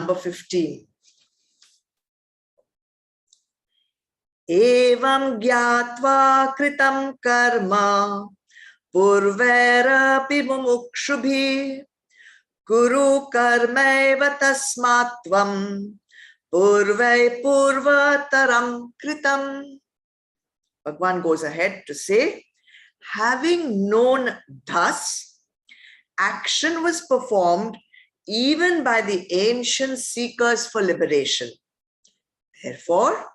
number 15. Evam gyatva kritam karma purverapi mumukshubhi kuru karmaiva tasmatvam purvai purvataram kritam. Bhagwan goes ahead to say, having known thus, action was performed even by the ancient seekers for liberation. Therefore,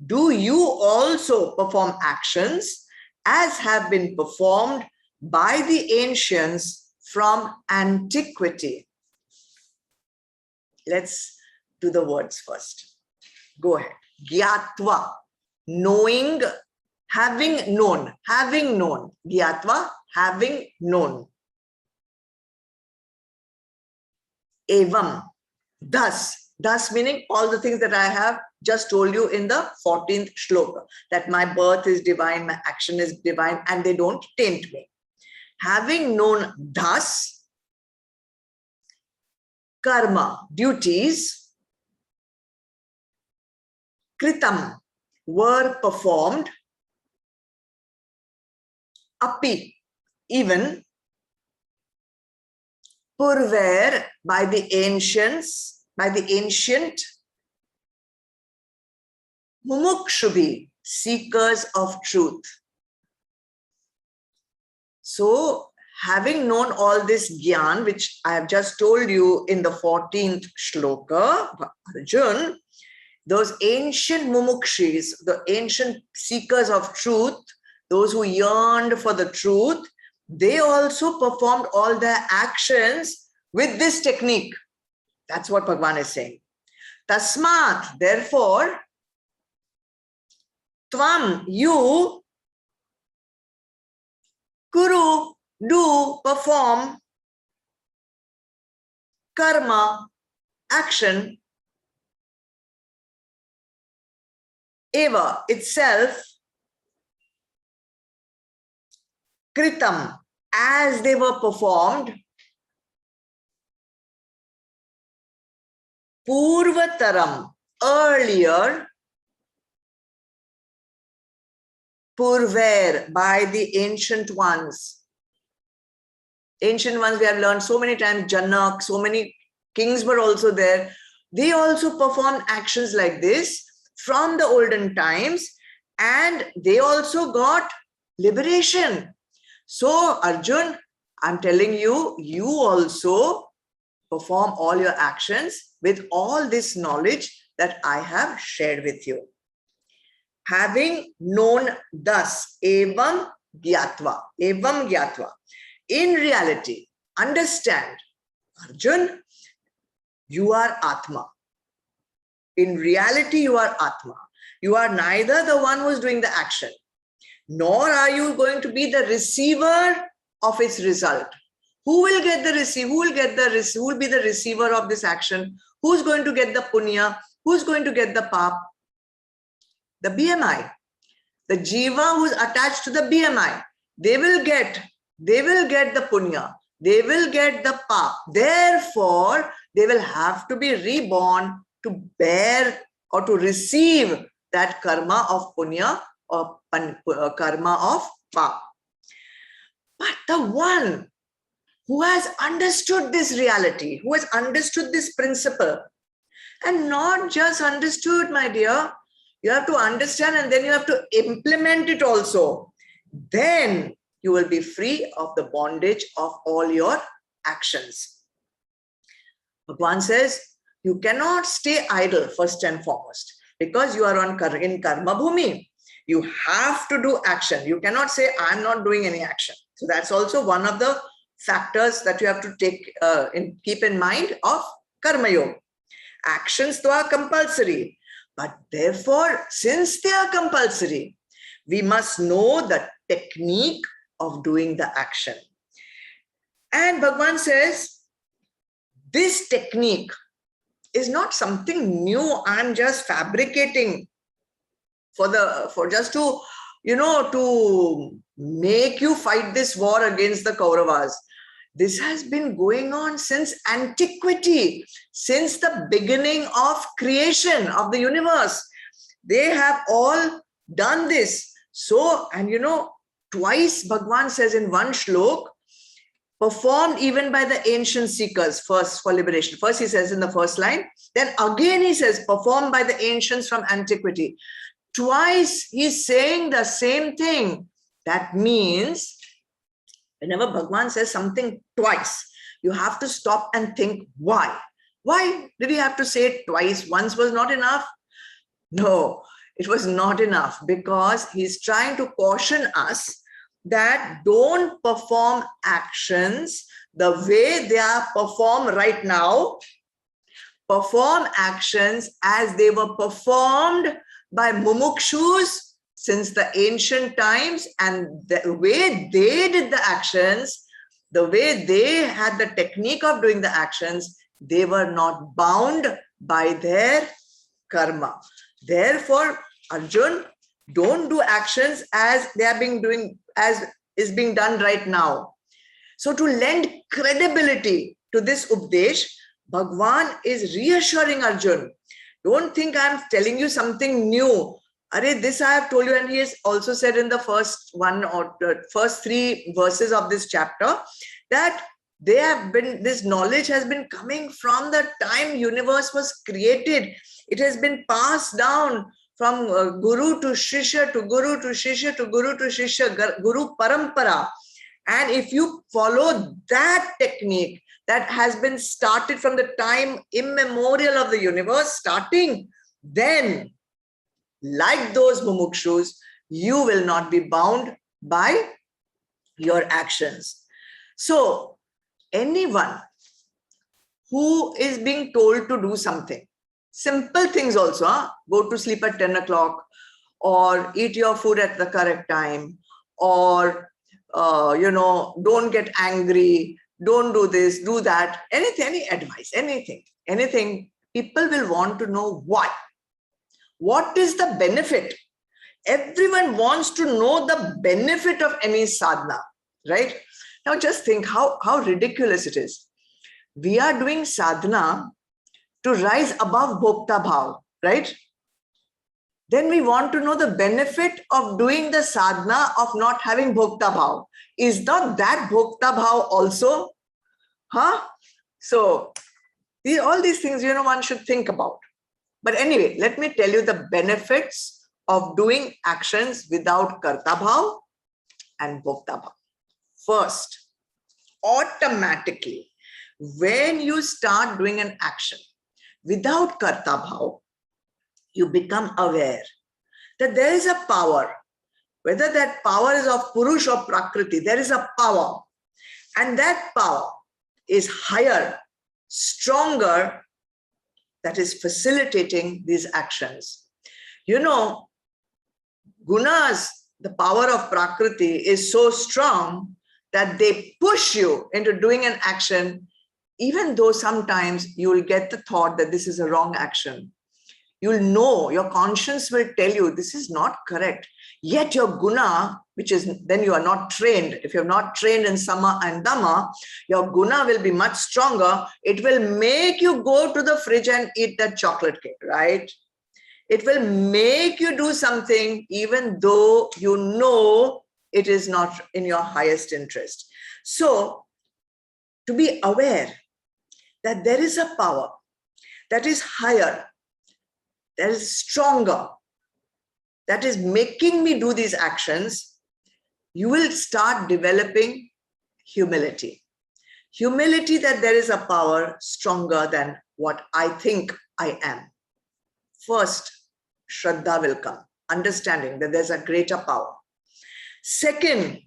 do you also perform actions as have been performed by the ancients from antiquity. Let's do the words first. Go ahead. Gyatva, knowing, having known. Gyatva, having known. Evam, thus meaning all the things that I have just told you in the 14th shloka, that my birth is divine, my action is divine, and they don't taint me. Having known thus, karma, duties, kritam, were performed, api, even, purver, by the ancients, by the ancient, mumukshubhi, seekers of truth. So, having known all this gyan, which I have just told you in the 14th shloka, Arjun, those ancient mumukshis, the ancient seekers of truth, those who yearned for the truth, they also performed all their actions with this technique. That's what Bhagwan is saying. Tasmat, therefore, tvam, you, kuru, do, perform, karma, action, eva, itself, kritam, as they were performed, purvataram, earlier, purver, by the ancient ones. Ancient ones we have learned so many times, Janak, so many kings were also there. They also performed actions like this from the olden times, and they also got liberation. So Arjun, I'm telling you, you also perform all your actions with all this knowledge that I have shared with you. Having known thus, evam gyatva, in reality, understand, Arjun, you are Atma. In reality, you are Atma. You are neither the one who is doing the action, nor are you going to be the receiver of its result. Who will get the receive? Who will be the receiver of this action? Who's going to get the punya? Who's going to get the pap? The BMI. The jiva who's attached to the BMI. They will get the punya. They will get the pap. Therefore, they will have to be reborn to bear or to receive that karma of punya or karma of pap. But the one who has understood this reality, who has understood this principle, and not just understood, my dear, you have to understand and then you have to implement it also. Then you will be free of the bondage of all your actions. Bhagwan says, you cannot stay idle first and foremost because you are in karma bhumi. You have to do action. You cannot say, I'm not doing any action. So that's also one of the factors that you have to keep in mind of karma yoga. Actions though are compulsory, but therefore, since they are compulsory, we must know the technique of doing the action. And Bhagwan says, this technique is not something new. I'm just fabricating for just to, to make you fight this war against the Kauravas. This has been going on since antiquity, since the beginning of creation of the universe. They have all done this. So, and twice Bhagavan says in one shlok, performed even by the ancient seekers, first for liberation. First he says in the first line, then again he says, performed by the ancients from antiquity. Twice he's saying the same thing. That means whenever Bhagavan says something twice, you have to stop and think, why? Why did he have to say it twice? Once was not enough? No, it was not enough, because he's trying to caution us that don't perform actions the way they are performed right now. Perform actions as they were performed by mumukshus since the ancient times, and the way they did the actions, the way they had the technique of doing the actions, they were not bound by their karma. Therefore, Arjun, don't do actions as they are as is being done right now. So to lend credibility to this Updesh, Bhagwan is reassuring Arjun. Don't think I'm telling you something new. This I have told you, and he has also said in the first first 3 verses of this chapter that this knowledge has been coming from the time universe was created. It has been passed down from guru to shishya to guru to shishya to guru to shishya, guru parampara. And if you follow that technique that has been started from the time immemorial of the universe starting, then like those mumukshus, you will not be bound by your actions. So anyone who is being told to do something, simple things also, go to sleep at 10 o'clock, or eat your food at the correct time, or don't get angry, don't do this, do that, anything, any advice, anything, people will want to know why. What is the benefit? Everyone wants to know the benefit of any sadhana, right? Now just think how ridiculous it is. We are doing sadhana to rise above bhokta bhav, right? Then we want to know the benefit of doing the sadhana of not having bhokta bhav. Is not that bhokta bhav also? So all these things, one should think about. But anyway, let me tell you the benefits of doing actions without karta bhav and bhokta bhav. First, automatically, when you start doing an action without karta bhav, you become aware that there is a power. Whether that power is of Purush or Prakriti, there is a power. And that power is higher, stronger, that is facilitating these actions. Gunas, the power of Prakriti is so strong that they push you into doing an action, even though sometimes you will get the thought that this is a wrong action. You'll know, your conscience will tell you this is not correct. Yet your guna, which is then you are not trained. If you're not trained in sama and dhamma, your guna will be much stronger. It will make you go to the fridge and eat that chocolate cake, right? It will make you do something even though you know it is not in your highest interest. So to be aware that there is a power that is higher, that is stronger, that is making me do these actions, you will start developing humility. Humility that there is a power stronger than what I think I am. First, Shraddha will come, understanding that there's a greater power. Second,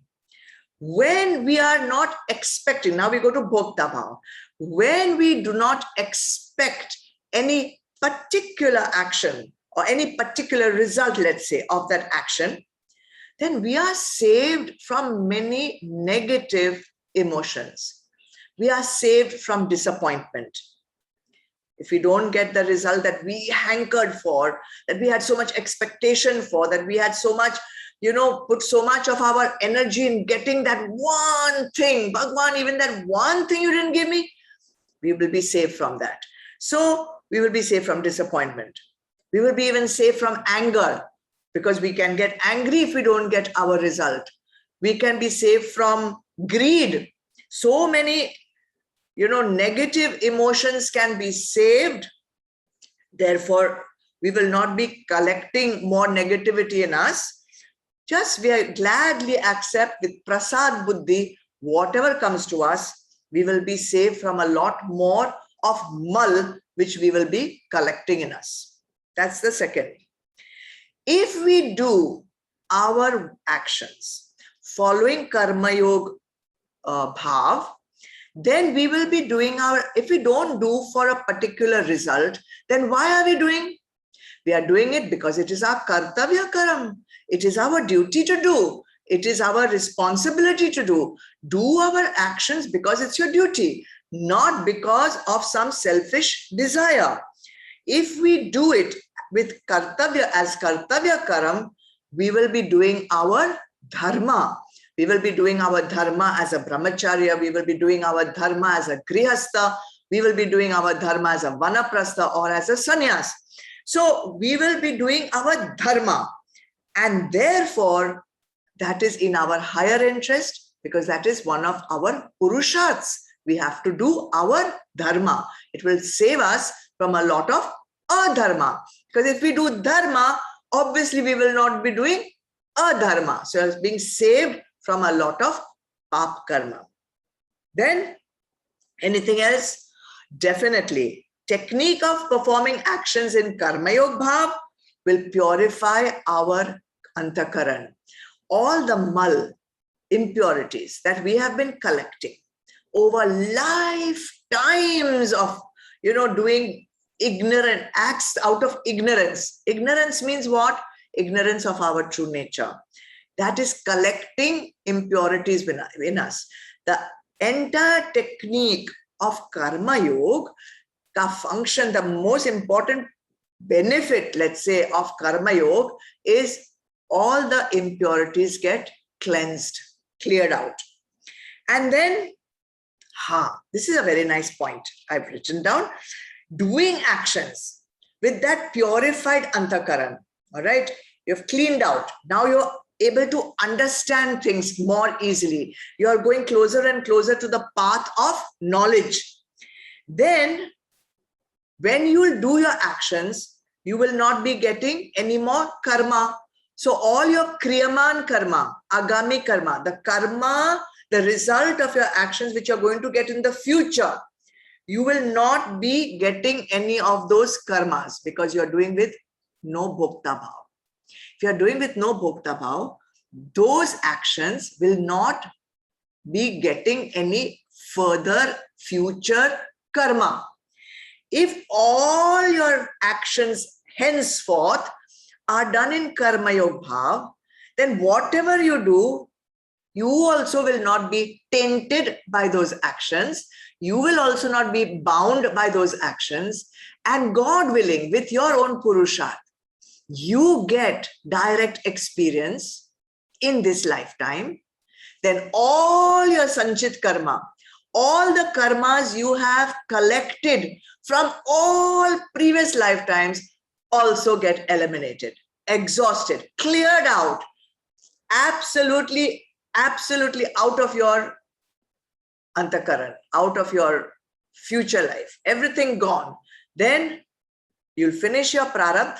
when we are not expecting, now we go to Bhokta Bhav, when we do not expect any particular action or any particular result, let's say, of that action, then we are saved from many negative emotions. We are saved from disappointment. If we don't get the result that we hankered for, that we had so much expectation for, that we had so much put so much of our energy in getting that one thing. Bhagwan, even that one thing you didn't give me, we will be safe from that. So we will be safe from disappointment. We will be even safe from anger, because we can get angry if we don't get our result. We can be safe from greed. So many, negative emotions can be saved. Therefore, we will not be collecting more negativity in us. Just we gladly accept with prasad buddhi, whatever comes to us, we will be saved from a lot more of mal, which we will be collecting in us. That's the second. If we do our actions following karma yoga bhav, then we will be doing if we don't do for a particular result, then why are we doing? We are doing it because it is our kartavya karam. It is our duty to do. It is our responsibility to do. Do our actions because it's your duty, not because of some selfish desire. If we do it with kartavya as kartavya karam, we will be doing our dharma. We will be doing our dharma as a brahmacharya. We will be doing our dharma as a grihastha. We will be doing our dharma as a vanaprastha or as a sannyas. So we will be doing our dharma. And therefore, that is in our higher interest, because that is one of our purusharths. We have to do our dharma. It will save us from a lot of adharma. Because if we do dharma, obviously we will not be doing adharma. So it's being saved from a lot of pap karma. Then, anything else? Definitely. Technique of performing actions in karma yoga bhav will purify our antakaran. All the mal, impurities that we have been collecting over lifetimes of, doing ignorant acts out of ignorance. Ignorance means what? Ignorance of our true nature. That is collecting impurities in us. The entire technique of karma yoga, ka function, the most important benefit, let's say, of karma yoga is all the impurities get cleansed, cleared out. And then, this is a very nice point I've written down. Doing actions with that purified antakaran, all right? You've cleaned out. Now you're able to understand things more easily. You're going closer and closer to the path of knowledge. Then, when you will do your actions, you will not be getting any more karma. So all your kriyaman karma, agami karma, the result of your actions which you're going to get in the future, you will not be getting any of those karmas because you're doing with no bhokta bhav. If you're doing with no bhokta bhav, those actions will not be getting any further future karma. If all your actions henceforth are done in karma yoga bhav, then whatever you do, you also will not be tainted by those actions. You will also not be bound by those actions. And God willing, with your own purusharth, you get direct experience in this lifetime. Then all your sanchit karma, all the karmas you have collected from all previous lifetimes also get eliminated, exhausted, cleared out, absolutely out of your antakaran, out of your future life, everything gone. Then you'll finish your prarabdha,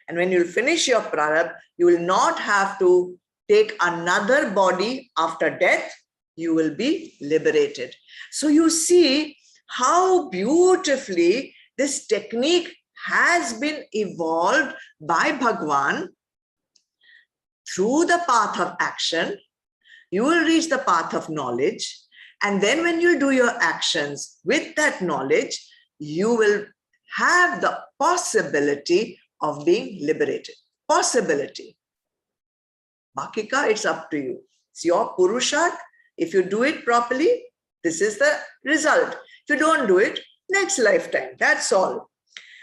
and when you'll finish your prarabdha, you will not have to take another body after death. You will be liberated. So you see how beautifully this technique has been evolved by Bhagwan through the path of action. You will reach the path of knowledge. And then when you do your actions with that knowledge, you will have the possibility of being liberated. Possibility. Bakika, it's up to you. It's your purusharth. If you do it properly, this is the result. If you don't do it, next lifetime. That's all.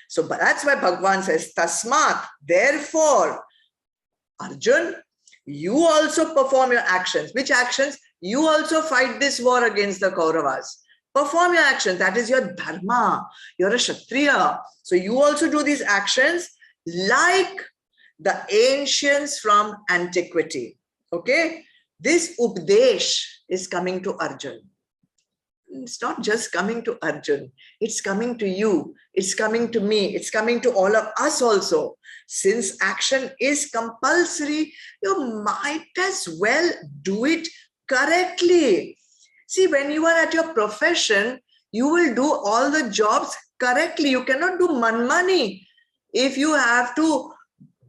So that's why Bhagwan says, Tasmat, therefore, Arjun, You also perform your actions. Which actions? You also fight this war against the Kauravas. Perform your actions. That is your dharma. You're a Kshatriya. So you also do these actions like the ancients from antiquity. Okay? This Updesh is coming to Arjun. It's not just coming to Arjun. It's coming to you. It's coming to me. It's coming to all of us also. Since action is compulsory, you might as well do it correctly. See, when you are at your profession, you will do all the jobs correctly. You cannot do manmani. If you have to,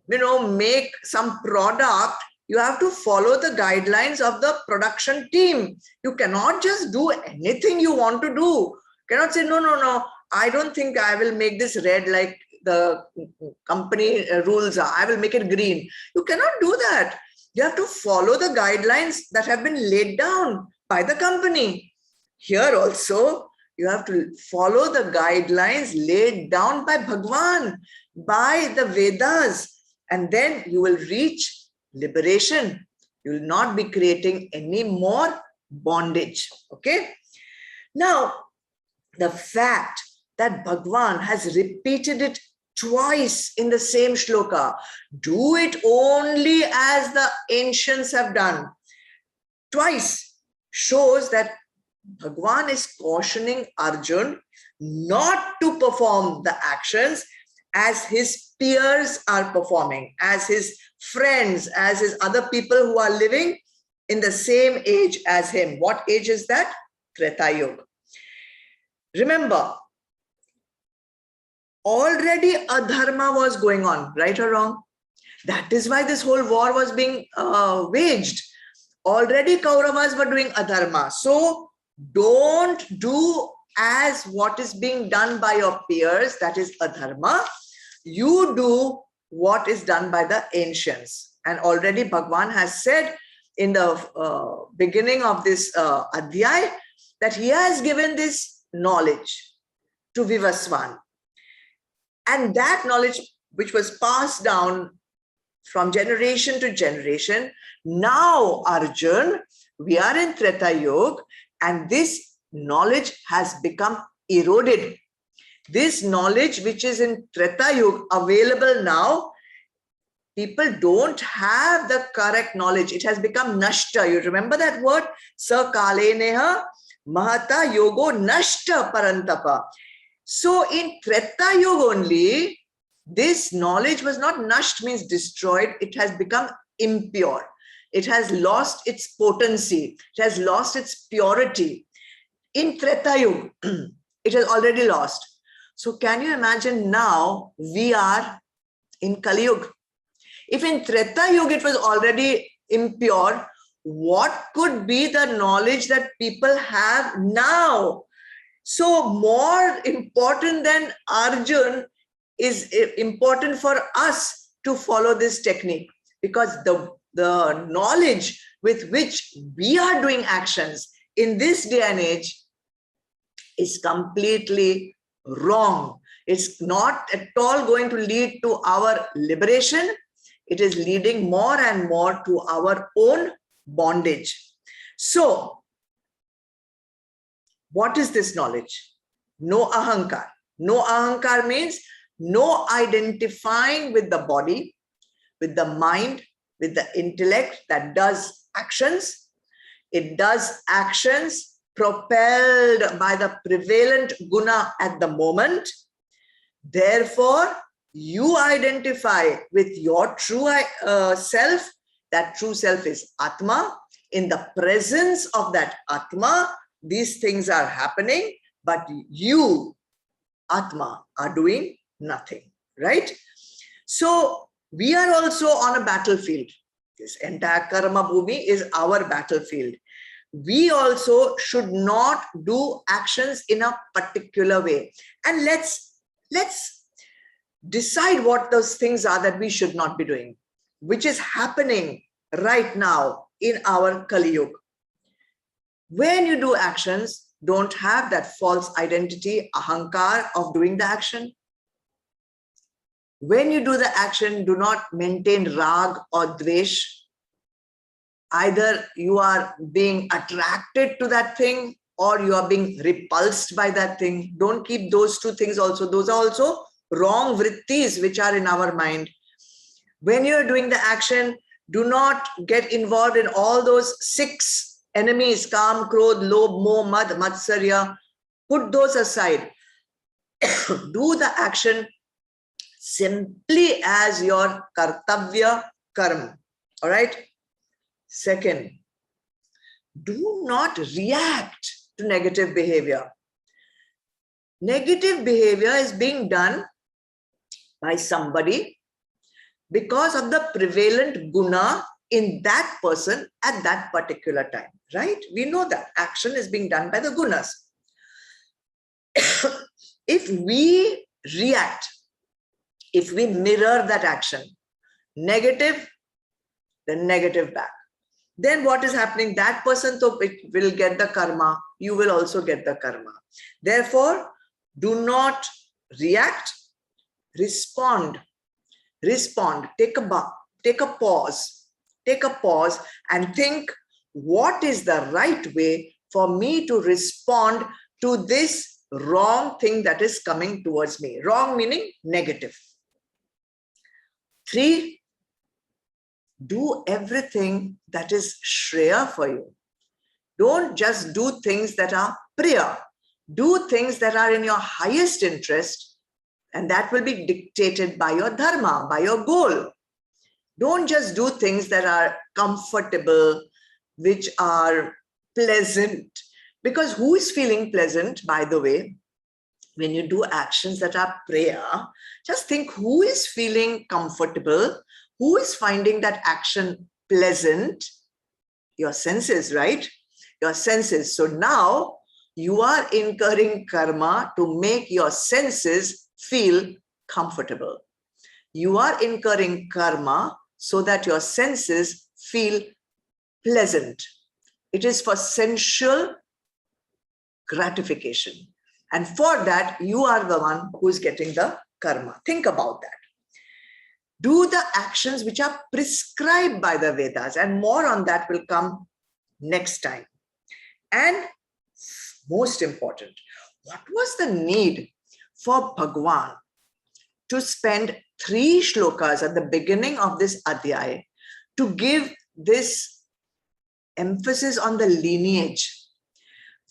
make some product, you have to follow the guidelines of the production team. You cannot just do anything you want to do. You cannot say, no, I don't think I will make this red like the company rules are. I will make it green. You cannot do that. You have to follow the guidelines that have been laid down by the company. Here also, you have to follow the guidelines laid down by Bhagwan, by the Vedas, and then you will reach liberation. You will not be creating any more bondage. Okay? Now, the fact that Bhagwan has repeated it twice in the same shloka, do it only as the ancients have done, twice, shows that Bhagwan is cautioning Arjun not to perform the actions as his peers are performing, as his friends, as his other people who are living in the same age as him. What age is that? Treta Yuga. Remember, already adharma was going on, right or wrong? That is why this whole war was being waged. Already Kauravas were doing adharma. So don't do as what is being done by your peers, that is adharma. You do what is done by the ancients. And already Bhagwan has said in the beginning of this Adhyay that he has given this knowledge to Vivaswan. And that knowledge, which was passed down from generation to generation, now Arjun, we are in Treta Yuga, and this knowledge has become eroded. This knowledge which is in Treta Yuga available now, people don't have the correct knowledge. It has become nashta. You remember that word? Sakaleneha mahata yogo nashta parantapa. So in Treta Yuga only, this knowledge was not nasht, means destroyed. It has become impure. It has lost its potency. It has lost its purity. In Treta Yuga, it has already lost. So can you imagine now we are in Kali Yuga? If in Treta Yuga it was already impure, what could be the knowledge that people have now? So more important than Arjun is important for us to follow this technique, because the knowledge with which we are doing actions in this day and age is completely wrong. It's not at all going to lead to our liberation. It is leading more and more to our own bondage. So, what is this knowledge? No ahankar. No ahankar means no identifying with the body, with the mind, with the intellect that does actions. It does actions propelled by the prevalent guna at the moment. Therefore, you identify with your true self. That true self is Atma. In the presence of that Atma, these things are happening, but you, Atma, are doing nothing, right? So we are also on a battlefield. This entire karma bhumi is our battlefield. We also should not do actions in a particular way. And let's decide what those things are that we should not be doing, which is happening right now in our Kali Yuga. When you do actions, don't have that false identity, ahankar of doing the action. When you do the action, do not maintain rag or dvesh. Either you are being attracted to that thing or you are being repulsed by that thing. Don't keep those two things also. Those are also wrong vrittis which are in our mind. When you're doing the action, do not get involved in all those 6 enemies, Kam, Krodh, Lobh, Moh, Mad, Matsarya. Put those aside. Do the action simply as your kartavya karma. All right? Second, do not react to negative behavior. Negative behavior is being done by somebody because of the prevalent guna in that person at that particular time, right? We know that action is being done by the gunas. If we react, if we mirror that action, negative, then negative back. Then what is happening? That person will get the karma. You will also get the karma. Therefore, do not react. Respond. Respond. Take a pause. Take a pause and think, what is the right way for me to respond to this wrong thing that is coming towards me? Wrong meaning negative. 3, do everything that is Shreya for you. Don't just do things that are Priya. Do things that are in your highest interest, and that will be dictated by your dharma, by your goal. Don't just do things that are comfortable, which are pleasant. Because who is feeling pleasant, by the way? When you do actions that are Priya, just think who is feeling comfortable, who is finding that action pleasant? Your senses, right? Your senses. So now you are incurring karma to make your senses feel comfortable. You are incurring karma so that your senses feel pleasant. It is for sensual gratification. And for that, you are the one who is getting the karma. Think about that. Do the actions which are prescribed by the Vedas, and more on that will come next time. And most important, what was the need for Bhagwan to spend 3 shlokas at the beginning of this Adhyay to give this emphasis on the lineage?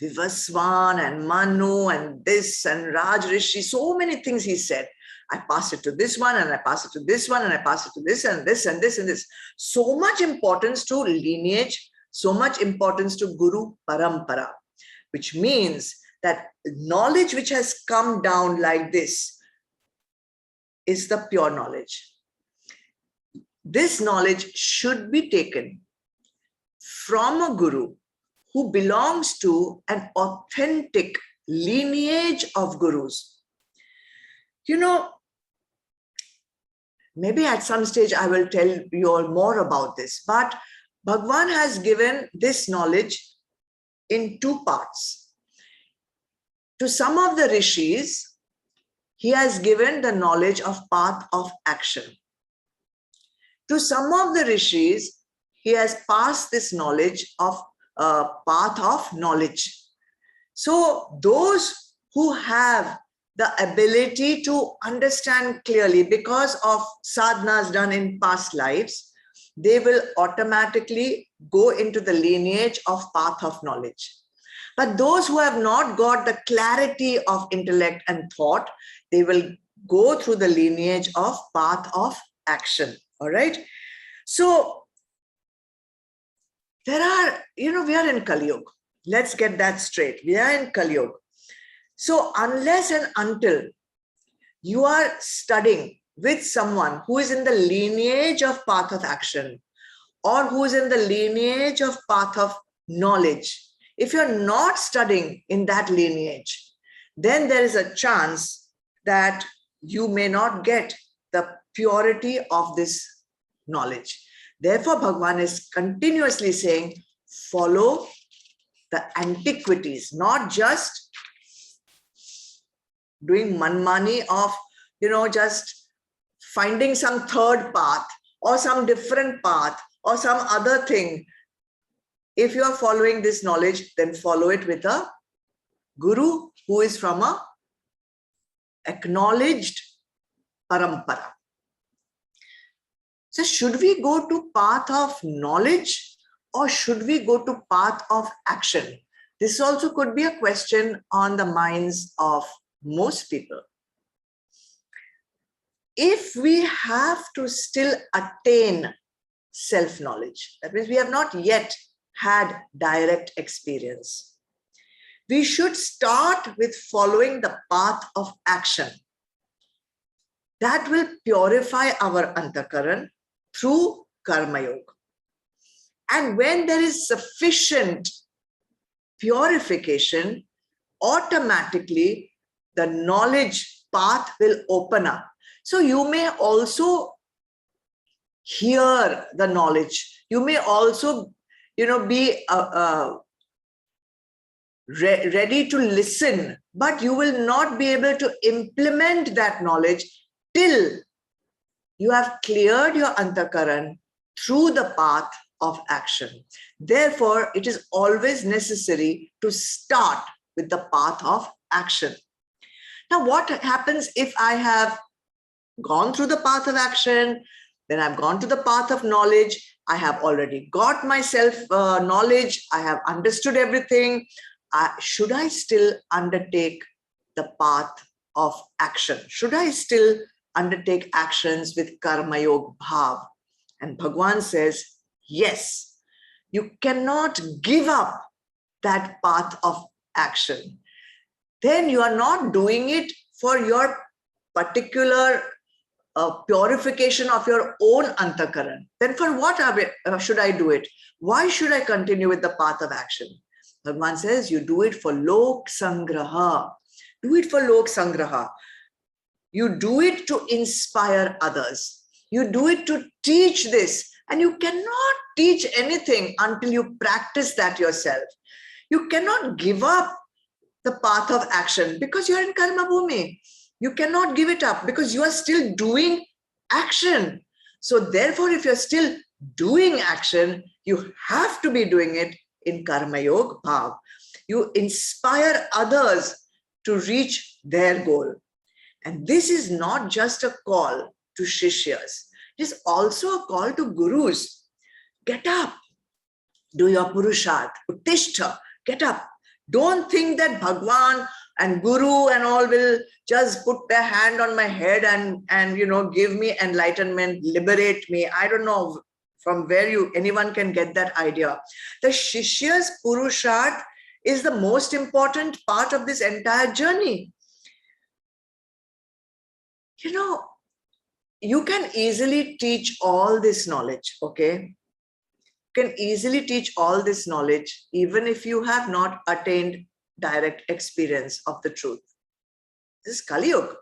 Vivaswan and Manu and this and Raj Rishi, so many things he said. I pass it to this one and I pass it to this one and I pass it to this and this and this and this. So much importance to lineage, so much importance to Guru Parampara, which means that knowledge which has come down like this is the pure knowledge. This knowledge should be taken from a Guru who belongs to an authentic lineage of gurus. You know, maybe at some stage I will tell you all more about this, but Bhagwan has given this knowledge in 2 parts. To some of the rishis, he has given the knowledge of path of action. To some of the rishis, he has passed this knowledge of path of knowledge. So those who have the ability to understand clearly because of sadhanas done in past lives, they will automatically go into the lineage of path of knowledge. But those who have not got the clarity of intellect and thought, they will go through the lineage of path of action. All right. So there are, we are in Kali Yuga. Let's get that straight. We are in Kali Yuga. So unless and until you are studying with someone who is in the lineage of path of action or who is in the lineage of path of knowledge, if you're not studying in that lineage, then there is a chance that you may not get the purity of this knowledge. Therefore, Bhagwan is continuously saying, follow the antiquities, not just doing manmani of, just finding some third path or some different path or some other thing If you are following this knowledge, then follow it with a guru who is from a acknowledged parampara. So should we go to path of knowledge or should we go to path of action? This also could be a question on the minds of most people. If we have to still attain self-knowledge, that means we have not yet had direct experience, we should start with following the path of action. That will purify our antakaran through karma yoga. And when there is sufficient purification, automatically the knowledge path will open up. So you may also hear the knowledge. You may also, be ready to listen, but you will not be able to implement that knowledge till you have cleared your antakaran through the path of action. Therefore, it is always necessary to start with the path of action. Now, what happens if I have gone through the path of action, then I've gone to the path of knowledge, I have already got myself knowledge, I have understood everything. Should I still undertake the path of action? Should I still undertake actions with karma yoga bhav? And Bhagwan says, yes, you cannot give up that path of action. Then you are not doing it for your particular purification of your own antakaran. Then for what should I do it? Why should I continue with the path of action? Bhagwan says, you do it for lok sangraha. Do it for lok sangraha. You do it to inspire others. You do it to teach this. And you cannot teach anything until you practice that yourself. You cannot give up the path of action because you're in karma bhumi. You cannot give it up because you are still doing action. So therefore, if you're still doing action, you have to be doing it in karma yoga bhav. You inspire others to reach their goal. And this is not just a call to shishyas. It is also a call to gurus. Get up. Do your purusharth. Uttishta. Get up. Don't think that Bhagwan and Guru and all will just put their hand on my head and give me enlightenment, liberate me. I don't know from where anyone can get that idea. The Shishya's Purusharth is the most important part of this entire journey. You can easily teach all this knowledge, okay? You can easily teach all this knowledge even if you have not attained direct experience of the truth. This is Kali Yuga.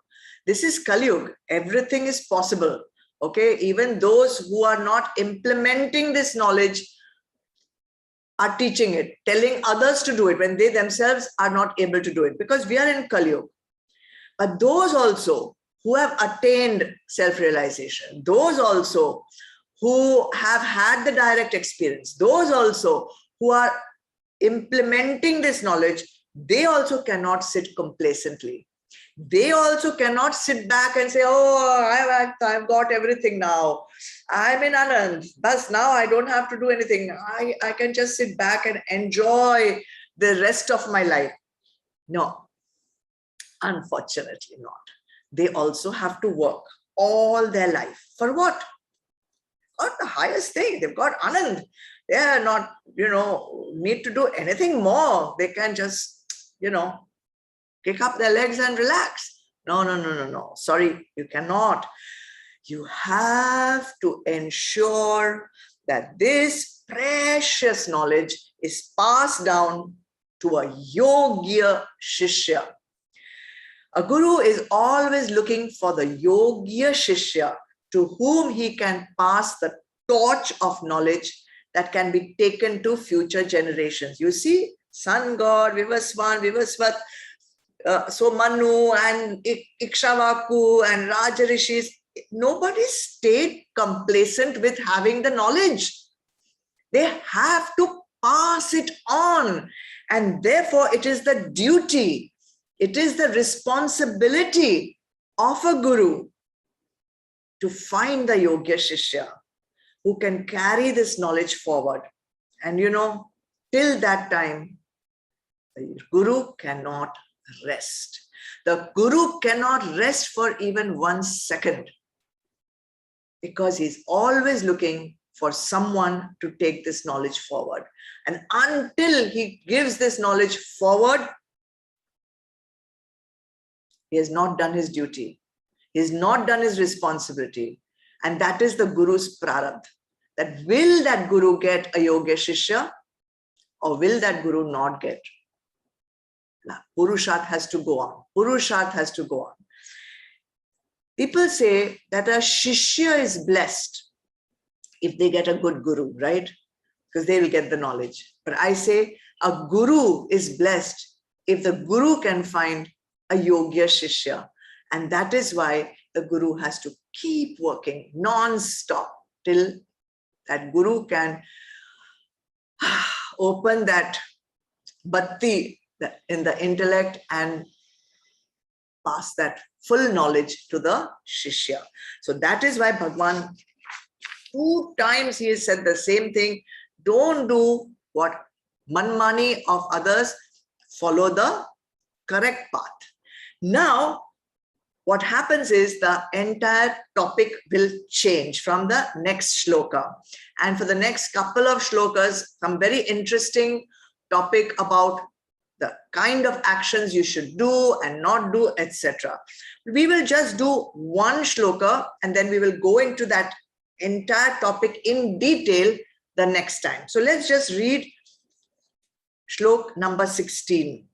This is Kali Yuga. Everything is possible. Okay, even those who are not implementing this knowledge are teaching it, telling others to do it when they themselves are not able to do it, because we are in Kali Yuga. But those also who have attained self-realization, those also who have had the direct experience, those also who are implementing this knowledge, they also cannot sit complacently. They also cannot sit back and say, oh, I've got everything now. I'm in Anand. Thus now I don't have to do anything. I can just sit back and enjoy the rest of my life. No, unfortunately not. They also have to work all their life. For what? Got the highest thing. They've got Anand. They are not, need to do anything more. They can just, kick up their legs and relax. No. Sorry, you cannot. You have to ensure that this precious knowledge is passed down to a yogya shishya. A guru is always looking for the yogya shishya to whom he can pass the torch of knowledge that can be taken to future generations. You see, sun god, Vivasvat, so Manu and Ikshavaku and Rajarishis, nobody stayed complacent with having the knowledge. They have to pass it on. And therefore, it is the duty, it is the responsibility of a guru to find the Yogya Shishya who can carry this knowledge forward. And till that time, the guru cannot rest. The guru cannot rest for even 1 second, because he's always looking for someone to take this knowledge forward. And until he gives this knowledge forward, he has not done his duty. He has not done his responsibility. And that is the guru's prarabdha. That will that guru get a Yogya Shishya, or will that guru not get? Purusharth has to go on. Purusharth has to go on. People say that a Shishya is blessed if they get a good guru, right? Because they will get the knowledge. But I say a guru is blessed if the guru can find a Yogya Shishya. And that is why the guru has to keep working non-stop till that guru can open that batti in the intellect and pass that full knowledge to the Shishya. So that is why Bhagwan, 2 times he has said the same thing. Don't do what manmani of others, follow the correct path. Now, what happens is the entire topic will change from the next shloka. And for the next couple of shlokas, some very interesting topic about the kind of actions you should do and not do, etc. We will just do 1 shloka and then we will go into that entire topic in detail the next time. So let's just read shlok number 16.